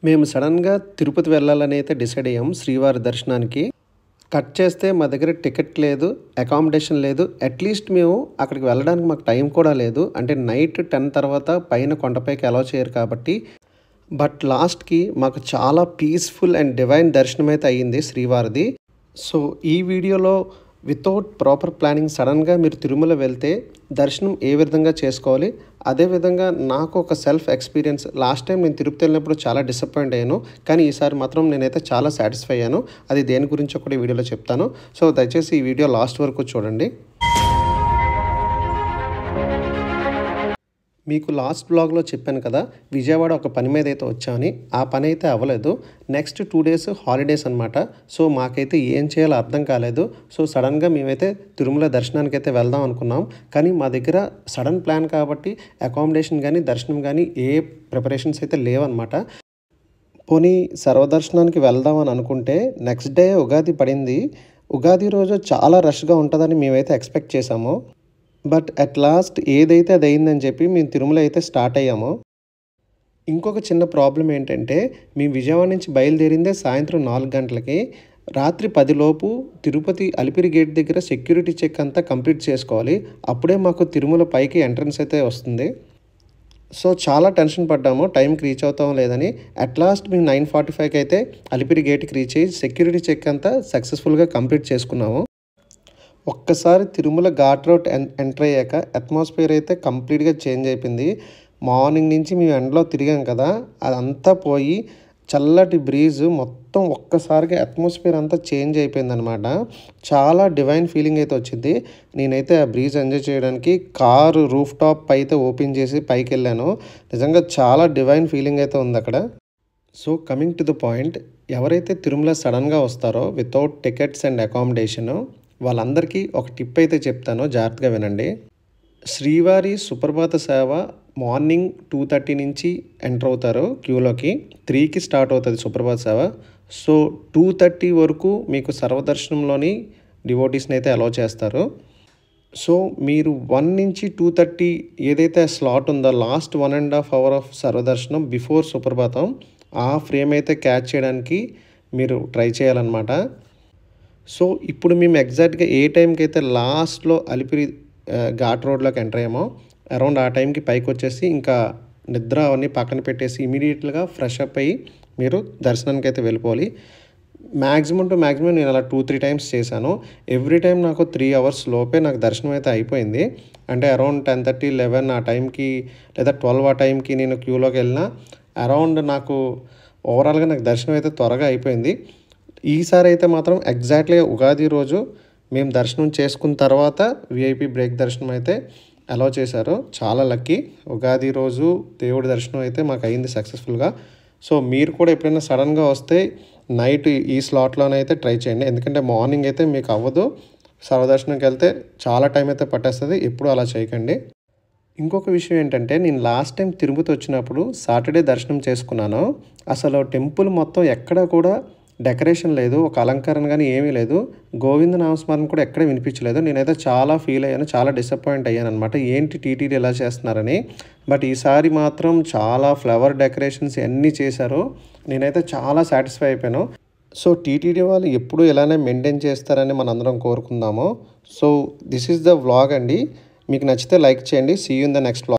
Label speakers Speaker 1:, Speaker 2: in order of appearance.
Speaker 1: మేము సడన్‌గా తిరుపతి వెళ్ళాలని అయితే డిసైడ్ అయ్యాం శ్రీవారి దర్శనానికి. కట్ చేస్తే మా దగ్గర టికెట్ లేదు, అకామిడేషన్ లేదు. అట్‌లీస్ట్ మేము అక్కడికి వెళ్ళడానికి మాకు టైం కూడా లేదు. అంటే నైట్ 10 తర్వాత పైన కొండపైకి అలౌ చేయరు కాబట్టి. బట్ లాస్ట్‌కి మాకు చాలా పీస్‌ఫుల్ అండ్ డివైన్ దర్శనం అయితే అయ్యింది శ్రీవారిది. సో ఈ వీడియోలో వితౌట్ ప్రాపర్ ప్లానింగ్ సడన్‌గా మీరు తిరుమల వెళ్తే దర్శనం ఏ విధంగా చేసుకోవాలి, అదేవిధంగా నాకు ఒక సెల్ఫ్ ఎక్స్పీరియన్స్ లాస్ట్ టైం నేను తిరుపతి వెళ్ళినప్పుడు చాలా డిసప్పాయింట్ అయ్యాను. కానీ ఈసారి మాత్రం నేనైతే చాలా సాటిస్ఫై అయ్యాను. అది దేని గురించో కూడా ఈ వీడియోలో చెప్తాను. సో దయచేసి ఈ వీడియో లాస్ట్ వరకు చూడండి. మీకు లాస్ట్ బ్లాగ్లో చెప్పాను కదా, విజయవాడ ఒక పని మీద అయితే వచ్చామని. ఆ పని అయితే అవ్వలేదు. నెక్స్ట్ 2 డేస్ హాలిడేస్ అనమాట. సో మాకైతే ఏం చేయాలో అర్థం కాలేదు. సో సడన్గా మేమైతే తిరుమల దర్శనానికి అయితే వెళ్దాం అనుకున్నాం. కానీ మా దగ్గర సడన్ ప్లాన్ కాబట్టి అకామిడేషన్ కానీ దర్శనం కానీ ఏ ప్రిపరేషన్స్ అయితే లేవన్నమాట. పోనీ సర్వదర్శనానికి వెళ్దాం అని అనుకుంటే నెక్స్ట్ డే ఉగాది పడింది. ఉగాది రోజు చాలా రష్గా ఉంటుందని మేమైతే ఎక్స్పెక్ట్ చేసాము. బట్ అట్ లాస్ట్ ఏదైతే అది అయిందని చెప్పి మేము తిరుమల అయితే స్టార్ట్ అయ్యాము. ఇంకొక చిన్న ప్రాబ్లం ఏంటంటే మేము విజయవాడ నుంచి బయలుదేరిందే సాయంత్రం 4 గంటలకి. రాత్రి 10 లోపు తిరుపతి అలిపిరి గేట్ దగ్గర సెక్యూరిటీ చెక్ అంతా కంప్లీట్ చేసుకోవాలి. అప్పుడే మాకు తిరుమల పైకి ఎంట్రన్స్ అయితే వస్తుంది. సో చాలా టెన్షన్ పడ్డాము టైంకి రీచ్ అవుతాం లేదని. అట్ లాస్ట్ మేము 9:45కి అయితే అలిపిరి గేట్కి రీచ్ అయ్యి సెక్యూరిటీ చెక్ అంతా సక్సెస్ఫుల్గా కంప్లీట్ చేసుకున్నాము. ఒక్కసారి తిరుమల ఘాట్ రోడ్ ఎంటర్ అయ్యాక అట్మాస్ఫియర్ అయితే కంప్లీట్గా చేంజ్ అయిపోయింది. మార్నింగ్ నుంచి మేము ఎండలో తిరిగాం కదా, అదంతా పోయి చల్లటి బ్రీజ్ మొత్తం ఒక్కసారిగా అట్మాస్ఫియర్ అంతా చేంజ్ అయిపోయింది అనమాట. చాలా డివైన్ ఫీలింగ్ అయితే వచ్చింది. నేనైతే ఆ బ్రీజ్ ఎంజాయ్ చేయడానికి కారు రూఫ్ టాప్ అయితే ఓపెన్ చేసి పైకి వెళ్ళాను. నిజంగా చాలా డివైన్ ఫీలింగ్ అయితే ఉంది అక్కడ. So coming to the point, ఎవరైతే తిరుమల సడన్గా వస్తారో వితౌట్ టికెట్స్ అండ్ అకామిడేషను, వాళ్ళందరికీ ఒక టిప్ అయితే చెప్తాను, జాగ్రత్తగా వినండి. శ్రీవారి సుప్రభాత సేవ మార్నింగ్ 2:30 నుంచి ఎంటర్ అవుతారు క్యూలోకి. 3కి స్టార్ట్ అవుతుంది సుప్రభాత సేవ. సో 2:30 వరకు మీకు సర్వదర్శనంలోని డివోటీస్ని అయితే అలౌ చేస్తారు. సో మీరు 1 నుంచి 2:30 ఏదైతే స్లాట్ ఉందో లాస్ట్ 1.5 అవర్ ఆఫ్ సర్వదర్శనం బిఫోర్ సుప్రభాతం, ఆ ఫ్రేమ్ అయితే క్యాచ్ చేయడానికి మీరు ట్రై చేయాలన్నమాట. సో ఇప్పుడు మేము ఎగ్జాక్ట్గా ఏ టైంకి అయితే లాస్ట్లో అలిపిరి ఘాట్ రోడ్లోకి ఎంటర్ అయ్యామో అరౌండ్ ఆ టైంకి పైకి వచ్చేసి ఇంకా నిద్ర అవన్నీ పక్కన పెట్టేసి ఇమీడియట్గా ఫ్రెష్ అప్ అయ్యి మీరు దర్శనానికి అయితే వెళ్ళిపోవాలి. మ్యాక్సిమం టు మ్యాక్సిమం నేను అలా 2-3 టైమ్స్ చేశాను. ఎవ్రీ టైం నాకు 3 అవర్స్ లోపే నాకు దర్శనం అయితే అయిపోయింది. అంటే అరౌండ్ 10:30, 11 ఆ టైంకి లేదా 12 ఆ టైంకి నేను క్యూలోకి వెళ్ళిన అరౌండ్ నాకు ఓవరాల్గా నాకు దర్శనం అయితే త్వరగా అయిపోయింది. ఈసారి అయితే మాత్రం ఎగ్జాక్ట్లీ ఉగాది రోజు మేము దర్శనం చేసుకున్న తర్వాత విఐపి బ్రేక్ దర్శనం అయితే అలౌ చేశారు. చాలా లక్కీ. ఉగాది రోజు దేవుడి దర్శనం అయితే మాకు అయింది సక్సెస్ఫుల్గా. సో మీరు కూడా ఎప్పుడైనా సడన్గా వస్తే నైట్ ఈ స్లాట్లోనైతే ట్రై చేయండి. ఎందుకంటే మార్నింగ్ అయితే మీకు అవ్వదు. సర్వదర్శనంకి వెళ్తే చాలా టైం అయితే పట్టేస్తుంది. ఎప్పుడు అలా చేయకండి. ఇంకొక విషయం ఏంటంటే నేను లాస్ట్ టైం తిరుపతి వచ్చినప్పుడు సాటర్డే దర్శనం చేసుకున్నాను. అసలు టెంపుల్ మొత్తం ఎక్కడ కూడా డెకరేషన్ లేదు, ఒక అలంకరణ కానీ ఏమీ లేదు. గోవింద నామస్మరణ కూడా ఎక్కడ వినిపించలేదు. నేనైతే చాలా ఫీల్ అయ్యాను, చాలా డిసప్పాయింట్ అయ్యాను అనమాట. ఏంటి టీటీడీ ఎలా చేస్తున్నారని. బట్ ఈసారి మాత్రం చాలా ఫ్లవర్ డెకరేషన్స్ అన్నీ చేశారు. నేనైతే చాలా సాటిస్ఫై అయిపోయాను. సో టీటీడీ వాళ్ళు ఎప్పుడు ఇలానే మెయింటైన్ చేస్తారని మనందరం కోరుకుందాము. So this is the vlog అండి. మీకు నచ్చితే లైక్ చేయండి. See you in the next vlog.